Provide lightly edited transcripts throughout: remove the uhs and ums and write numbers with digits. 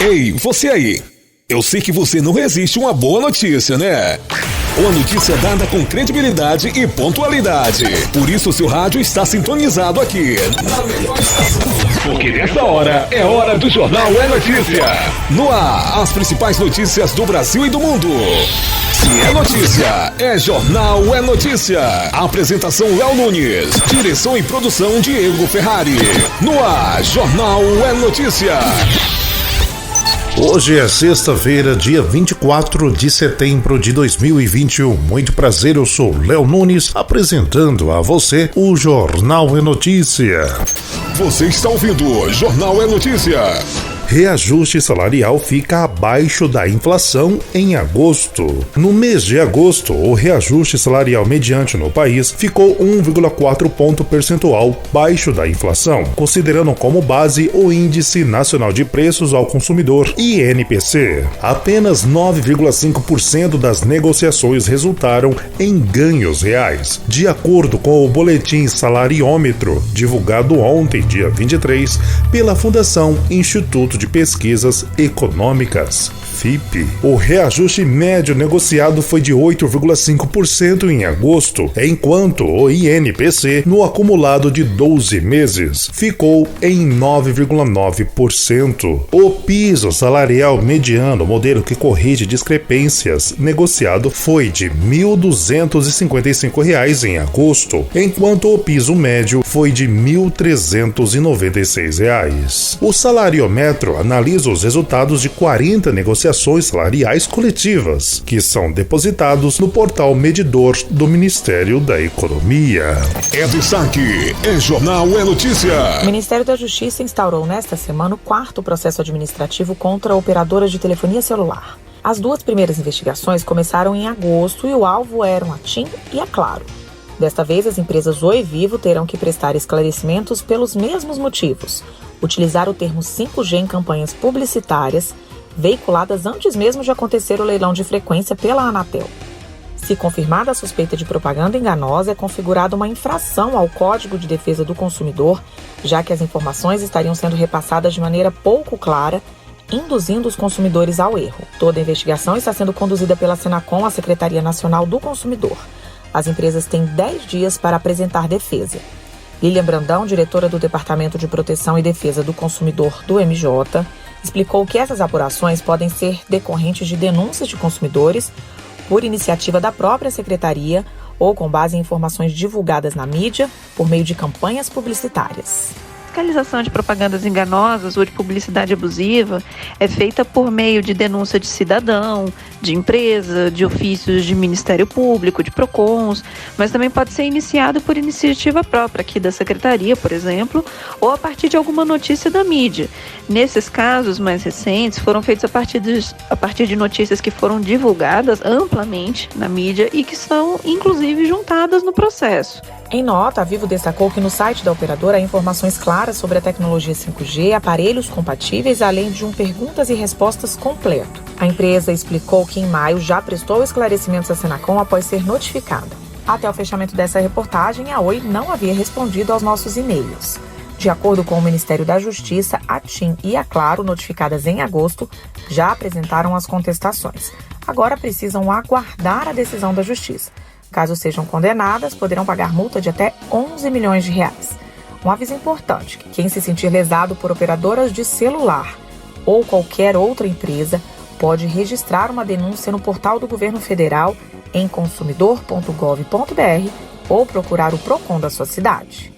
Ei, você aí. Eu sei que você não resiste a uma boa notícia, né? Uma notícia dada com credibilidade e pontualidade. Por isso seu rádio está sintonizado aqui. Porque nessa hora é hora do Jornal é Notícia. No ar, as principais notícias do Brasil e do mundo. Se é notícia, é Jornal é Notícia. Apresentação Léo Nunes. Direção e produção Diego Ferrari. No ar, Jornal é Notícia. Hoje é sexta-feira, dia 24 de setembro de 2021. Muito prazer, eu sou Léo Nunes, apresentando a você o Jornal é Notícia. Você está ouvindo Jornal é Notícia. Reajuste salarial fica abaixo da inflação em agosto. No mês de agosto, o reajuste salarial mediante no país ficou 1,4 ponto percentual abaixo da inflação, considerando como base o Índice Nacional de Preços ao Consumidor, INPC. Apenas 9,5% das negociações resultaram em ganhos reais, de acordo com o Boletim Salariômetro, divulgado ontem, dia 23, pela Fundação Instituto de Pesquisas Econômicas, FIPE. O reajuste médio negociado foi de 8,5% em agosto, enquanto o INPC, no acumulado de 12 meses, ficou em 9,9%. O piso salarial mediano, modelo que corrige discrepâncias, negociado foi de R$ 1.255 em agosto, enquanto o piso médio foi de R$ 1.396. O salariômetro analisa os resultados de 40 negociações salariais coletivas, que são depositados no portal medidor do Ministério da Economia. É destaque, é Jornal é Notícia. O Ministério da Justiça instaurou nesta semana o 4º processo administrativo contra operadoras de telefonia celular. As duas primeiras investigações começaram em agosto e o alvo eram a TIM e a Claro. Desta vez, as empresas Oi e Vivo terão que prestar esclarecimentos pelos mesmos motivos. Utilizar o termo 5G em campanhas publicitárias, veiculadas antes mesmo de acontecer o leilão de frequência pela Anatel. Se confirmada a suspeita de propaganda enganosa, é configurada uma infração ao Código de Defesa do Consumidor, já que as informações estariam sendo repassadas de maneira pouco clara, induzindo os consumidores ao erro. Toda a investigação está sendo conduzida pela Senacom, a Secretaria Nacional do Consumidor. As empresas têm 10 dias para apresentar defesa. Lilian Brandão, diretora do Departamento de Proteção e Defesa do Consumidor do MJ, explicou que essas apurações podem ser decorrentes de denúncias de consumidores por iniciativa da própria secretaria ou com base em informações divulgadas na mídia por meio de campanhas publicitárias. A fiscalização de propagandas enganosas ou de publicidade abusiva é feita por meio de denúncia de cidadão, de empresa, de ofícios de Ministério Público, de PROCONs, mas também pode ser iniciado por iniciativa própria aqui da Secretaria, por exemplo, ou a partir de alguma notícia da mídia. Nesses casos mais recentes, foram feitos a partir de notícias que foram divulgadas amplamente na mídia e que são, inclusive, juntadas no processo. Em nota, a Vivo destacou que no site da operadora há informações claras sobre a tecnologia 5G, aparelhos compatíveis, além de um perguntas e respostas completo. A empresa explicou que em maio já prestou esclarecimentos à Senacom após ser notificada. Até o fechamento dessa reportagem, a Oi não havia respondido aos nossos e-mails. De acordo com o Ministério da Justiça, a TIM e a Claro, notificadas em agosto, já apresentaram as contestações. Agora precisam aguardar a decisão da Justiça. Caso sejam condenadas, poderão pagar multa de até 11 milhões de reais. Um aviso importante, que quem se sentir lesado por operadoras de celular ou qualquer outra empresa pode registrar uma denúncia no portal do Governo Federal em consumidor.gov.br ou procurar o PROCON da sua cidade.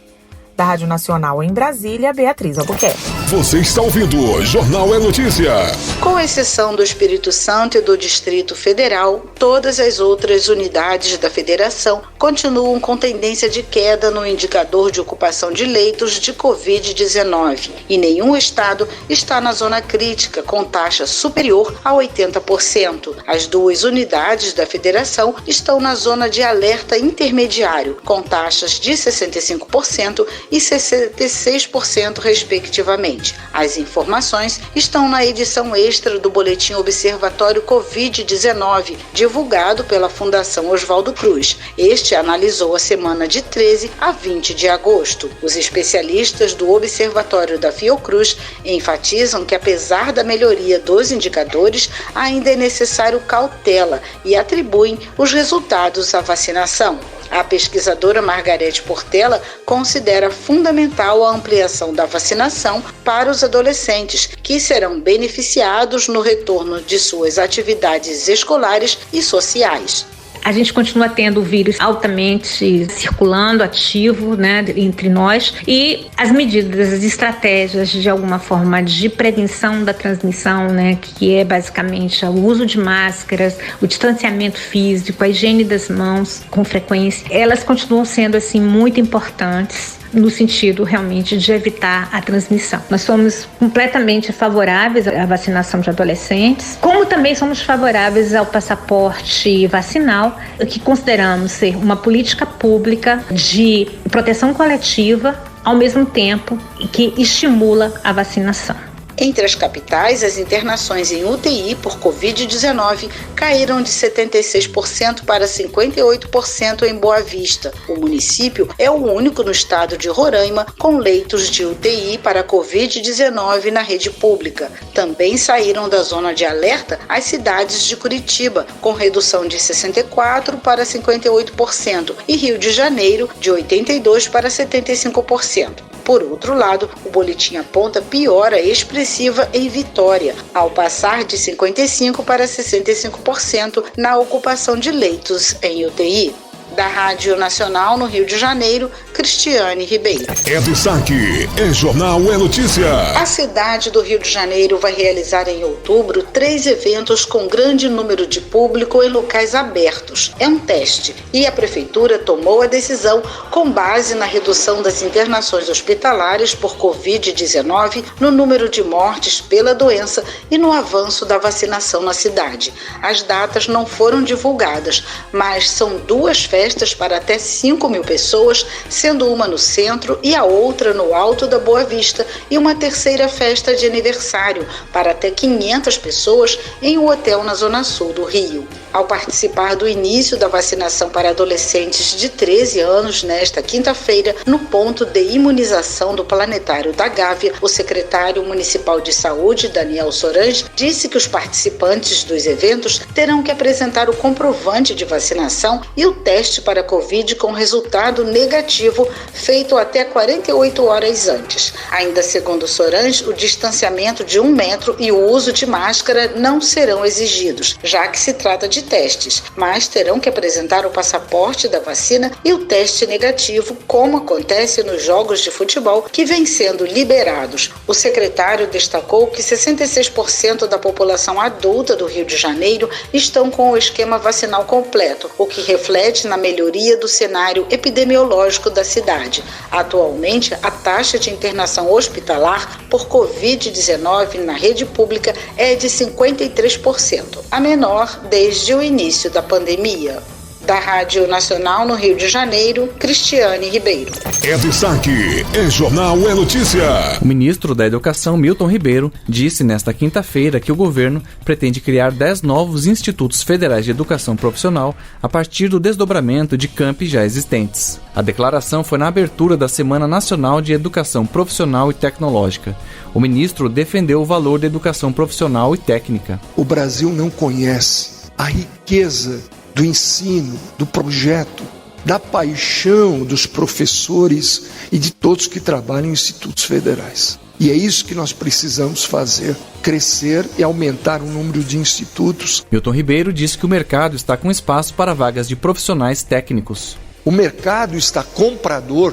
Da Rádio Nacional em Brasília, Beatriz Albuquerque. Você está ouvindo Jornal é Notícia. Com exceção do Espírito Santo e do Distrito Federal, todas as outras unidades da Federação continuam com tendência de queda no indicador de ocupação de leitos de Covid-19 e nenhum estado está na zona crítica com taxa superior a 80%. As duas unidades da Federação estão na zona de alerta intermediário, com taxas de 65% e 66%, respectivamente. urgente. As informações estão na edição extra do Boletim Observatório Covid-19, divulgado pela Fundação Oswaldo Cruz. Este analisou a semana de 13 a 20 de agosto. Os especialistas do Observatório da Fiocruz enfatizam que, apesar da melhoria dos indicadores, ainda é necessário cautela e atribuem os resultados à vacinação. A pesquisadora Margarete Portela considera fundamental a ampliação da vacinação para os adolescentes, que serão beneficiados no retorno de suas atividades escolares e sociais. A gente continua tendo o vírus altamente circulando, ativo, entre nós, e as medidas, as estratégias de alguma forma de prevenção da transmissão, que é basicamente o uso de máscaras, o distanciamento físico, a higiene das mãos com frequência, elas continuam sendo assim muito importantes no sentido realmente de evitar a transmissão. Nós somos completamente favoráveis à vacinação de adolescentes, como também somos favoráveis ao passaporte vacinal, que consideramos ser uma política pública de proteção coletiva, ao mesmo tempo que estimula a vacinação. Entre as capitais, as internações em UTI por Covid-19 caíram de 76% para 58% em Boa Vista. O município é o único no estado de Roraima com leitos de UTI para Covid-19 na rede pública. Também saíram da zona de alerta as cidades de Curitiba, com redução de 64% para 58%, e Rio de Janeiro, de 82% para 75%. Por outro lado, o boletim aponta piora expressiva em Vitória, ao passar de 55% para 65% na ocupação de leitos em UTI. Da Rádio Nacional no Rio de Janeiro, Cristiane Ribeiro. É destaque, é jornal, é notícia. A cidade do Rio de Janeiro vai realizar em outubro 3 eventos com grande número de público em locais abertos. É um teste e a prefeitura tomou a decisão com base na redução das internações hospitalares por Covid-19, no número de mortes pela doença e no avanço da vacinação na cidade. As datas não foram divulgadas, mas são 2 festas para até 5.000 pessoas, sendo uma no centro e a outra no Alto da Boa Vista, e uma terceira festa de aniversário para até 500 pessoas em um hotel na Zona Sul do Rio. Ao participar do início da vacinação para adolescentes de 13 anos nesta quinta-feira, no ponto de imunização do Planetário da Gávea, o secretário municipal de saúde, Daniel Sorange, disse que os participantes dos eventos terão que apresentar o comprovante de vacinação e o teste para Covid com resultado negativo feito até 48 horas antes. Ainda segundo Sorange, o distanciamento de 1 metro e o uso de máscara não serão exigidos, já que se trata de testes, mas terão que apresentar o passaporte da vacina e o teste negativo, como acontece nos jogos de futebol que vêm sendo liberados. O secretário destacou que 66% da população adulta do Rio de Janeiro estão com o esquema vacinal completo, o que reflete na melhoria do cenário epidemiológico da cidade. Atualmente, a taxa de internação hospitalar por Covid-19 na rede pública é de 53%, a menor desde o início da pandemia. Da Rádio Nacional no Rio de Janeiro, Cristiane Ribeiro. É destaque, é jornal, é notícia. O ministro da Educação, Milton Ribeiro, disse nesta quinta-feira que o governo pretende criar 10 novos institutos federais de educação profissional a partir do desdobramento de campi já existentes. A declaração foi na abertura da Semana Nacional de Educação Profissional e Tecnológica. O ministro defendeu o valor da educação profissional e técnica. O Brasil não conhece a riqueza do ensino, do projeto, da paixão dos professores e de todos que trabalham em institutos federais. E é isso que nós precisamos fazer, crescer e aumentar o número de institutos. Milton Ribeiro disse que o mercado está com espaço para vagas de profissionais técnicos. O mercado está comprador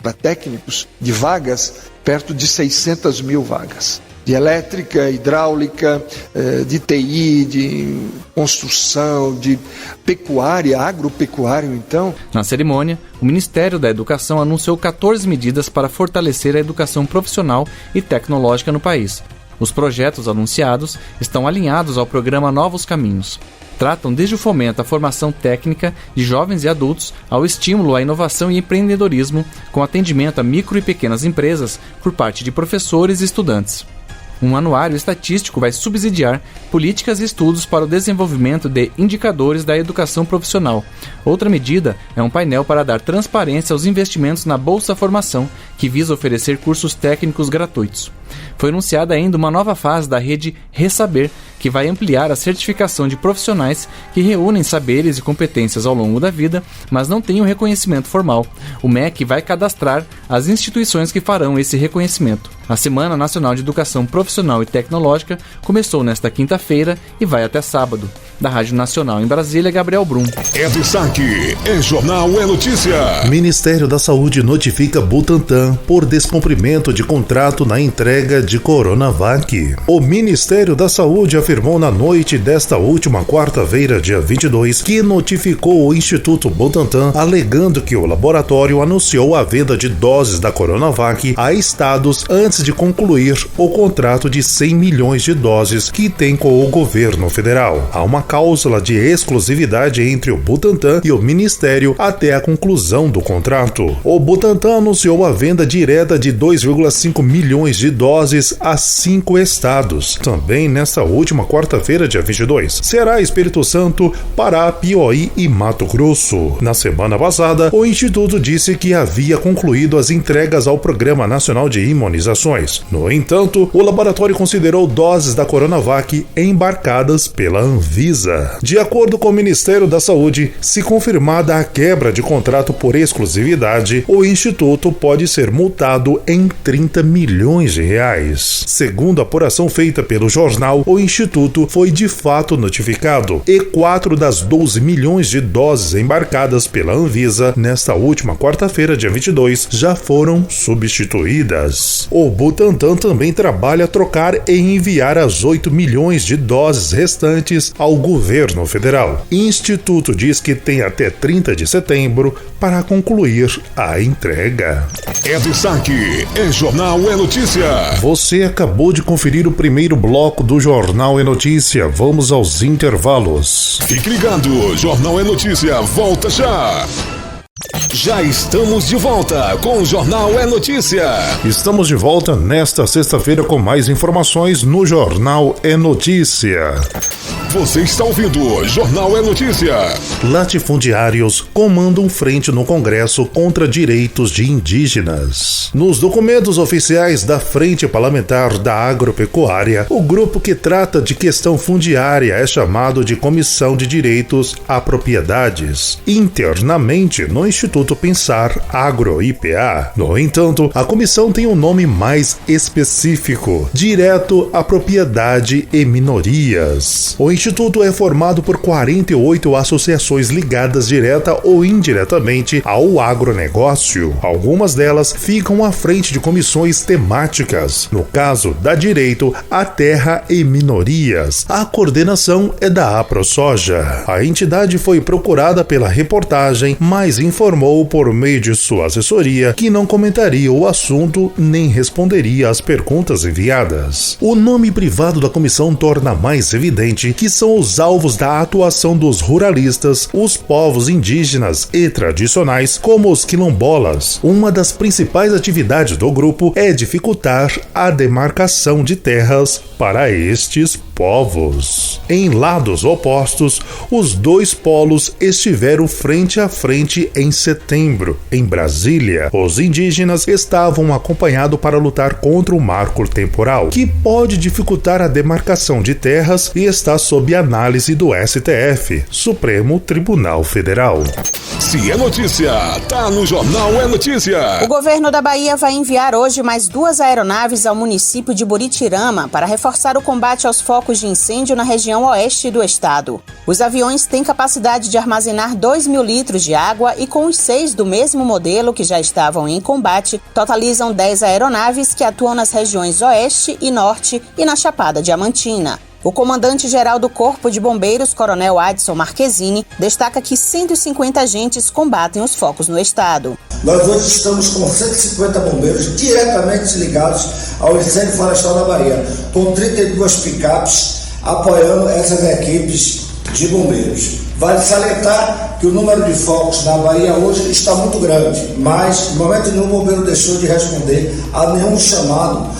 para técnicos de vagas, perto de 600 mil vagas. De elétrica, hidráulica, de TI, de construção, de pecuária, agropecuário, então. Na cerimônia, o Ministério da Educação anunciou 14 medidas para fortalecer a educação profissional e tecnológica no país. Os projetos anunciados estão alinhados ao programa Novos Caminhos. tratam desde o fomento à formação técnica de jovens e adultos ao estímulo à inovação e empreendedorismo, com atendimento a micro e pequenas empresas por parte de professores e estudantes. Um anuário estatístico vai subsidiar políticas e estudos para o desenvolvimento de indicadores da educação profissional. Outra medida é um painel para dar transparência aos investimentos na Bolsa Formação, que visa oferecer cursos técnicos gratuitos. Foi anunciada ainda uma nova fase da rede Ressaber, que vai ampliar a certificação de profissionais que reúnem saberes e competências ao longo da vida, mas não têm o reconhecimento formal. O MEC vai cadastrar as instituições que farão esse reconhecimento. A Semana Nacional de Educação Profissional e Tecnológica começou nesta quinta-feira e vai até sábado. Da Rádio Nacional em Brasília, Gabriel Brum. É destaque, é jornal, é notícia. Ministério da Saúde notifica Butantan por descumprimento de contrato na entrega de Coronavac. O Ministério da Saúde afirmou na noite desta última quarta-feira, dia 22, que notificou o Instituto Butantan, alegando que o laboratório anunciou a venda de doses da Coronavac a estados antes de concluir o contrato de 100 milhões de doses que tem com o governo federal. Há uma cláusula de exclusividade entre o Butantan e o Ministério até a conclusão do contrato. O Butantan anunciou a venda direta de 2,5 milhões de doses a 5 estados. Também nesta última quarta-feira, dia 22, será Espírito Santo, Pará, Piauí e Mato Grosso. Na semana passada, o Instituto disse que havia concluído as entregas ao Programa Nacional de Imunizações. No entanto, o laboratório considerou doses da Coronavac embarcadas pela Anvisa. De acordo com o Ministério da Saúde, se confirmada a quebra de contrato por exclusividade, o Instituto pode ser multado em 30 milhões de reais. Segundo a apuração feita pelo jornal, o Instituto foi de fato notificado e 4 das 12 milhões de doses embarcadas pela Anvisa nesta última quarta-feira, dia 22, já foram substituídas. O Butantan também trabalha a trocar e enviar as 8 milhões de doses restantes ao governo federal. O Instituto diz que tem até 30 de setembro para concluir a entrega. É destaque, é jornal, é notícia. Você acabou de conferir o primeiro bloco do Jornal é Notícia. Vamos aos intervalos. Fique ligado, Jornal é Notícia, volta já. Já estamos de volta com o Jornal é Notícia. Estamos de volta nesta sexta-feira com mais informações no Jornal é Notícia. Você está ouvindo Jornal é Notícia. Latifundiários comandam frente no Congresso contra direitos de indígenas. Nos documentos oficiais da Frente Parlamentar da Agropecuária, o grupo que trata de questão fundiária é chamado de Comissão de Direitos a Propriedades. Internamente, no Instituto Pensar Agro-IPA. No entanto, a comissão tem um nome mais específico: Direto à Propriedade e Minorias. O Instituto é formado por 48 associações ligadas direta ou indiretamente ao agronegócio. Algumas delas ficam à frente de comissões temáticas. No caso da Direito à Terra e Minorias, a coordenação é da AproSoja. A entidade foi procurada pela reportagem, mas informou por meio de sua assessoria que não comentaria o assunto nem responderia às perguntas enviadas. O nome privado da comissão torna mais evidente que são os alvos da atuação dos ruralistas, os povos indígenas e tradicionais, como os quilombolas. Uma das principais atividades do grupo é dificultar a demarcação de terras para estes povos. Em lados opostos, os dois polos estiveram frente a frente em setembro. Em Brasília, os indígenas estavam acompanhados para lutar contra o marco temporal, que pode dificultar a demarcação de terras e está sob análise do STF, Supremo Tribunal Federal. Se é notícia, tá no Jornal é Notícia. O governo da Bahia vai enviar hoje mais 2 aeronaves ao município de Buritirama para reforçar o combate aos focos de incêndio na região oeste do estado. Os aviões têm capacidade de armazenar 2.000 litros de água e com os 6 do mesmo modelo que já estavam em combate, totalizam 10 aeronaves que atuam nas regiões oeste e norte e na Chapada Diamantina. O comandante-geral do Corpo de Bombeiros, Coronel Adson Marquezine, destaca que 150 agentes combatem os focos no estado. Nós hoje estamos com 150 bombeiros diretamente ligados ao incêndio florestal da Bahia, com 32 picapes apoiando essas equipes de bombeiros. Vale salientar que o número de focos na Bahia hoje está muito grande, mas, no momento nenhum, o bombeiro deixou de responder a nenhum chamado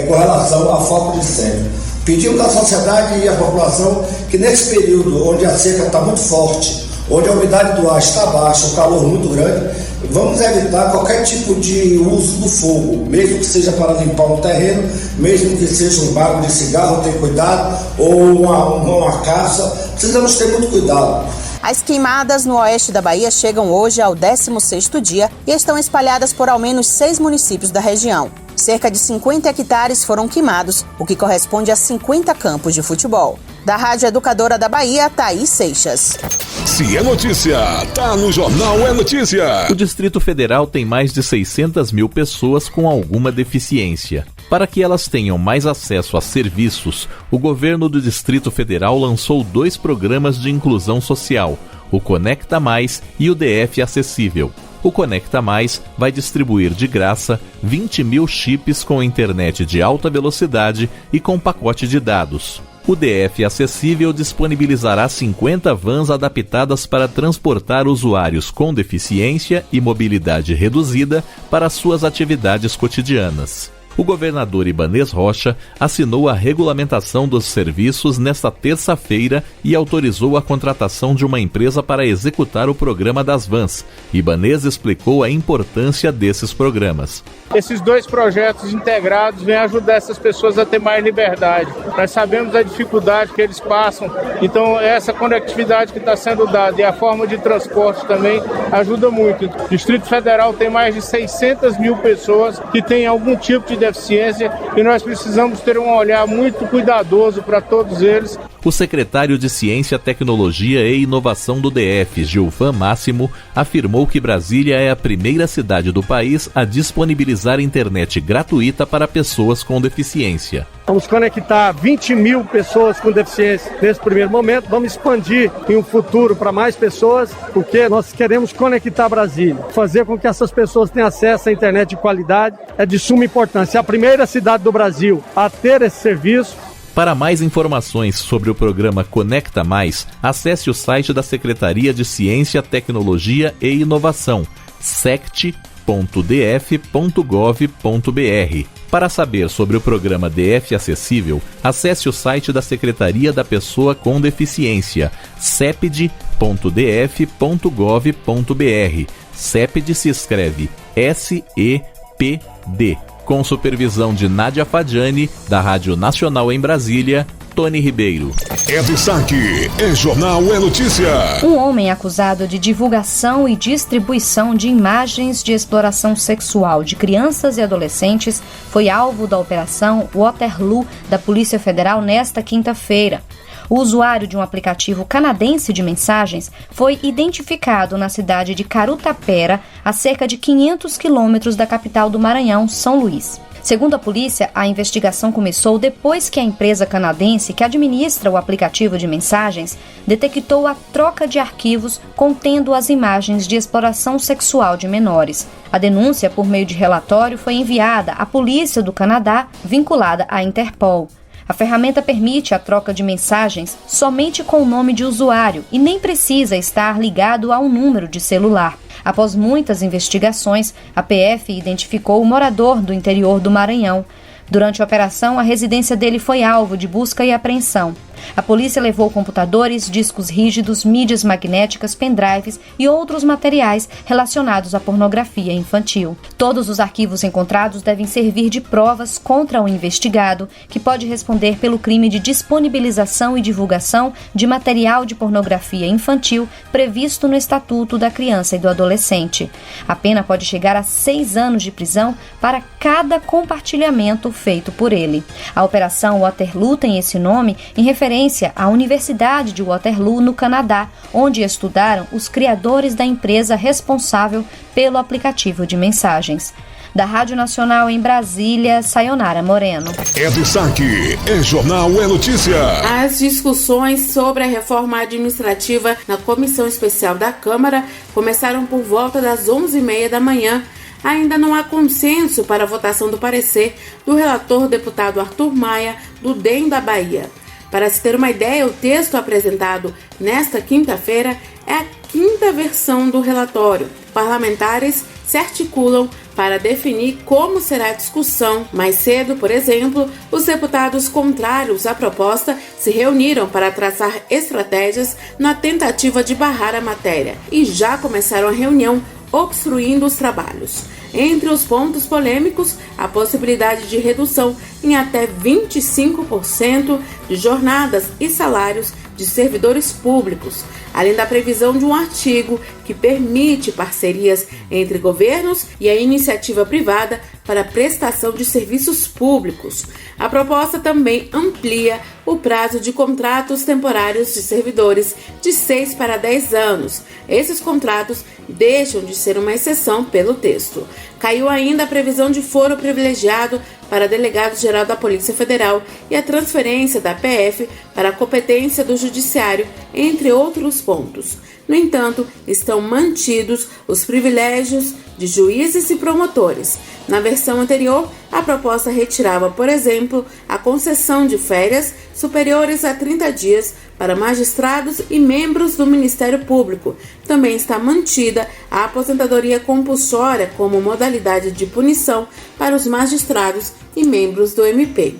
com relação a foco de incêndio. Pedimos à sociedade e à população que, nesse período onde a seca está muito forte, onde a umidade do ar está baixa, o calor muito grande, vamos evitar qualquer tipo de uso do fogo, mesmo que seja para limpar um terreno, mesmo que seja um bago de cigarro, ter cuidado, ou uma caça, precisamos ter muito cuidado. As queimadas no oeste da Bahia chegam hoje ao 16º dia e estão espalhadas por ao menos 6 municípios da região. Cerca de 50 hectares foram queimados, o que corresponde a 50 campos de futebol. Da Rádio Educadora da Bahia, Thaís Seixas. Se é notícia, tá no Jornal É Notícia. O Distrito Federal tem mais de 600 mil pessoas com alguma deficiência. Para que elas tenham mais acesso a serviços, o governo do Distrito Federal lançou 2 programas de inclusão social, o Conecta Mais e o DF Acessível. O Conecta Mais vai distribuir de graça 20 mil chips com internet de alta velocidade e com pacote de dados. O DF Acessível disponibilizará 50 vans adaptadas para transportar usuários com deficiência e mobilidade reduzida para suas atividades cotidianas. O governador Ibanez Rocha assinou a regulamentação dos serviços nesta terça-feira e autorizou a contratação de uma empresa para executar o programa das vans. Ibanez explicou a importância desses programas. Esses 2 projetos integrados vêm ajudar essas pessoas a ter mais liberdade. Nós sabemos a dificuldade que eles passam, então essa conectividade que está sendo dada e a forma de transporte também ajuda muito. O Distrito Federal tem mais de 600 mil pessoas que têm algum tipo de deficiência e nós precisamos ter um olhar muito cuidadoso para todos eles. O secretário de Ciência, Tecnologia e Inovação do DF, Gilvan Máximo, afirmou que Brasília é a primeira cidade do país a disponibilizar internet gratuita para pessoas com deficiência. Vamos conectar 20 mil pessoas com deficiência nesse primeiro momento. Vamos expandir em um futuro para mais pessoas, porque nós queremos conectar Brasília. Fazer com que essas pessoas tenham acesso à internet de qualidade é de suma importância. É a primeira cidade do Brasil a ter esse serviço. Para mais informações sobre o programa Conecta Mais, acesse o site da Secretaria de Ciência, Tecnologia e Inovação, sect.df.gov.br. Para saber sobre o programa DF Acessível, acesse o site da Secretaria da Pessoa com Deficiência, cepd.df.gov.br. CEPD se escreve S-E-P-D. Com supervisão de Nádia Fadiani, da Rádio Nacional em Brasília, Tony Ribeiro. É destaque, é Jornal É Notícia. Um homem acusado de divulgação e distribuição de imagens de exploração sexual de crianças e adolescentes foi alvo da Operação Waterloo da Polícia Federal nesta quinta-feira. O usuário de um aplicativo canadense de mensagens foi identificado na cidade de Carutapera, a cerca de 500 quilômetros da capital do Maranhão, São Luís. Segundo a polícia, a investigação começou depois que a empresa canadense que administra o aplicativo de mensagens detectou a troca de arquivos contendo as imagens de exploração sexual de menores. A denúncia, por meio de relatório, foi enviada à Polícia do Canadá, vinculada à Interpol. A ferramenta permite a troca de mensagens somente com o nome de usuário e nem precisa estar ligado a um número de celular. Após muitas investigações, a PF identificou o morador do interior do Maranhão. Durante a operação, a residência dele foi alvo de busca e apreensão. A polícia levou computadores, discos rígidos, mídias magnéticas, pendrives e outros materiais relacionados à pornografia infantil. Todos os arquivos encontrados devem servir de provas contra o investigado, que pode responder pelo crime de disponibilização e divulgação de material de pornografia infantil previsto no Estatuto da Criança e do Adolescente. A pena pode chegar a 6 anos de prisão para cada compartilhamento feito por ele. A Operação Waterloo tem esse nome em referência à Universidade de Waterloo, no Canadá, onde estudaram os criadores da empresa responsável pelo aplicativo de mensagens. Da Rádio Nacional em Brasília, Sayonara Moreno. É destaque, é Jornal É Notícia. As discussões sobre a reforma administrativa na Comissão Especial da Câmara começaram por volta das 11h30 da manhã. Ainda não há consenso para a votação do parecer do relator deputado Arthur Maia, do DEM da Bahia. Para se ter uma ideia, o texto apresentado nesta quinta-feira é a 5ª versão do relatório. Parlamentares se articulam para definir como será a discussão. Mais cedo, por exemplo, os deputados contrários à proposta se reuniram para traçar estratégias na tentativa de barrar a matéria e já começaram a reunião obstruindo os trabalhos. Entre os pontos polêmicos, a possibilidade de redução em até 25% de jornadas e salários de servidores públicos, além da previsão de um artigo que permite parcerias entre governos e a iniciativa privada para a prestação de serviços públicos. A proposta também amplia o prazo de contratos temporários de servidores de 6 para 10 anos. Esses contratos deixam de ser uma exceção pelo texto. Caiu ainda a previsão de foro privilegiado para delegado-geral da Polícia Federal e a transferência da PF para a competência do Judiciário, entre outros pontos. No entanto, estão mantidos os privilégios de juízes e promotores. Na versão anterior, a proposta retirava, por exemplo, a concessão de férias superiores a 30 dias para magistrados e membros do Ministério Público. Também está mantida a aposentadoria compulsória como modalidade de punição para os magistrados e membros do MP.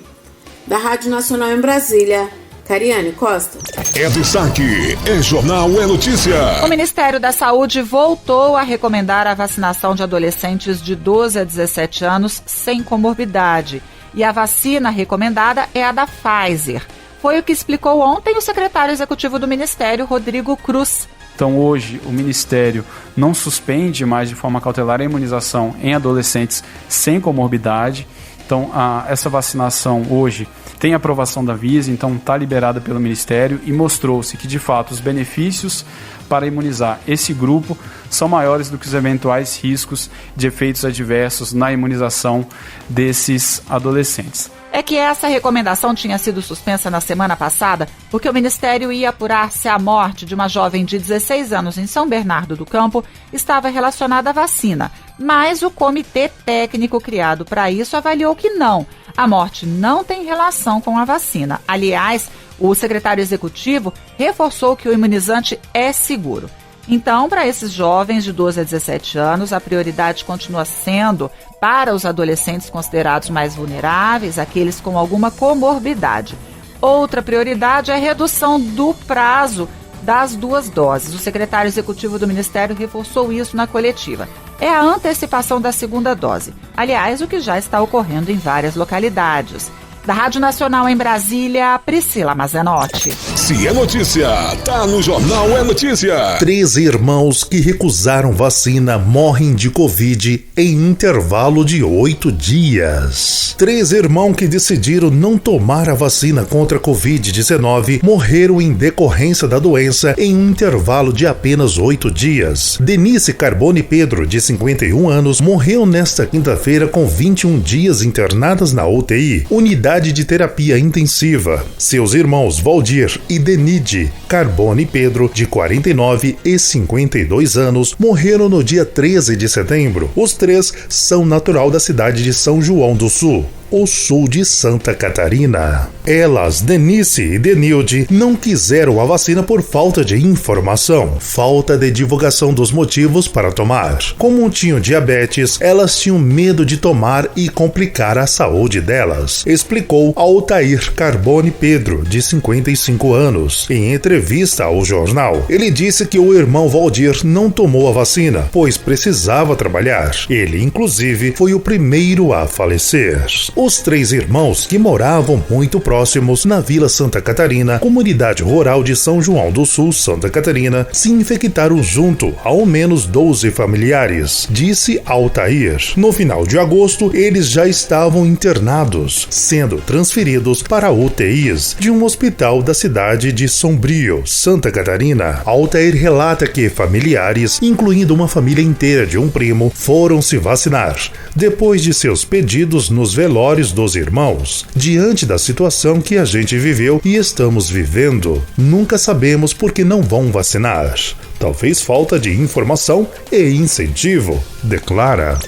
Da Rádio Nacional em Brasília, Cariane Costa. É destaque, é jornal, é notícia. O Ministério da Saúde voltou a recomendar a vacinação de adolescentes de 12 a 17 anos sem comorbidade. E a vacina recomendada é a da Pfizer. Foi o que explicou ontem o secretário executivo do Ministério, Rodrigo Cruz. Então hoje o Ministério não suspende mais de forma cautelar a imunização em adolescentes sem comorbidade. Então essa vacinação hoje tem aprovação da Anvisa, então está liberada pelo Ministério e mostrou-se que de fato os benefícios para imunizar esse grupo são maiores do que os eventuais riscos de efeitos adversos na imunização desses adolescentes. É que essa recomendação tinha sido suspensa na semana passada porque o Ministério ia apurar se a morte de uma jovem de 16 anos em São Bernardo do Campo estava relacionada à vacina. Mas o comitê técnico criado para isso avaliou que não. A morte não tem relação com a vacina. Aliás, o secretário executivo reforçou que o imunizante é seguro. Então, para esses jovens de 12 a 17 anos, a prioridade continua sendo para os adolescentes considerados mais vulneráveis, aqueles com alguma comorbidade. Outra prioridade é a redução do prazo das 2 doses. O secretário executivo do Ministério reforçou isso na coletiva. É a antecipação da 2ª dose. Aliás, o que já está ocorrendo em várias localidades. Da Rádio Nacional em Brasília, Priscila Mazenotti. Se é notícia, tá no Jornal É Notícia. 3 irmãos que recusaram vacina morrem de Covid em intervalo de 8 dias. 3 irmãos que decidiram não tomar a vacina contra a Covid-19 morreram em decorrência da doença em um intervalo de apenas 8 dias. Denise Carbone Pedro, de 51 anos, morreu nesta quinta-feira com 21 dias internadas na UTI, unidade de terapia intensiva. Seus irmãos Valdir e Denide Carbone Pedro, de 49 e 52 anos, morreram no dia 13 de setembro. Os 3 são natural da cidade de São João do Sul, o sul de Santa Catarina. Elas, Denise e Denilde, não quiseram a vacina por falta de informação, falta de divulgação dos motivos para tomar. Como tinham diabetes, elas tinham medo de tomar e complicar a saúde delas, explicou Altair Carbone Pedro, de 55 anos, em entrevista ao jornal. Ele disse que o irmão Valdir não tomou a vacina, pois precisava trabalhar. Ele, inclusive, foi o primeiro a falecer. Os 3 irmãos, que moravam muito próximos na Vila Santa Catarina, comunidade rural de São João do Sul, Santa Catarina, se infectaram junto ao menos 12 familiares, disse Altair. No final de agosto, eles já estavam internados, sendo transferidos para UTIs de um hospital da cidade de Sombrio, Santa Catarina. Altair relata que familiares, incluindo uma família inteira de um primo, foram se vacinar depois de seus pedidos nos velórios menores dos irmãos. Diante da situação que a gente viveu e estamos vivendo, nunca sabemos por que não vão vacinar. Talvez falta de informação e incentivo, declara.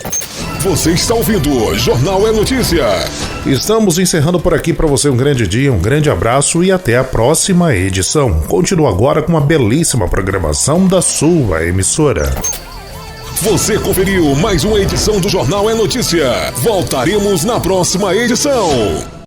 Você está ouvindo Jornal é Notícia. Estamos encerrando por aqui. Para você um grande dia, um grande abraço e até a próxima edição. Continua agora com uma belíssima programação da sua emissora. Você conferiu mais uma edição do Jornal é Notícia. Voltaremos na próxima edição.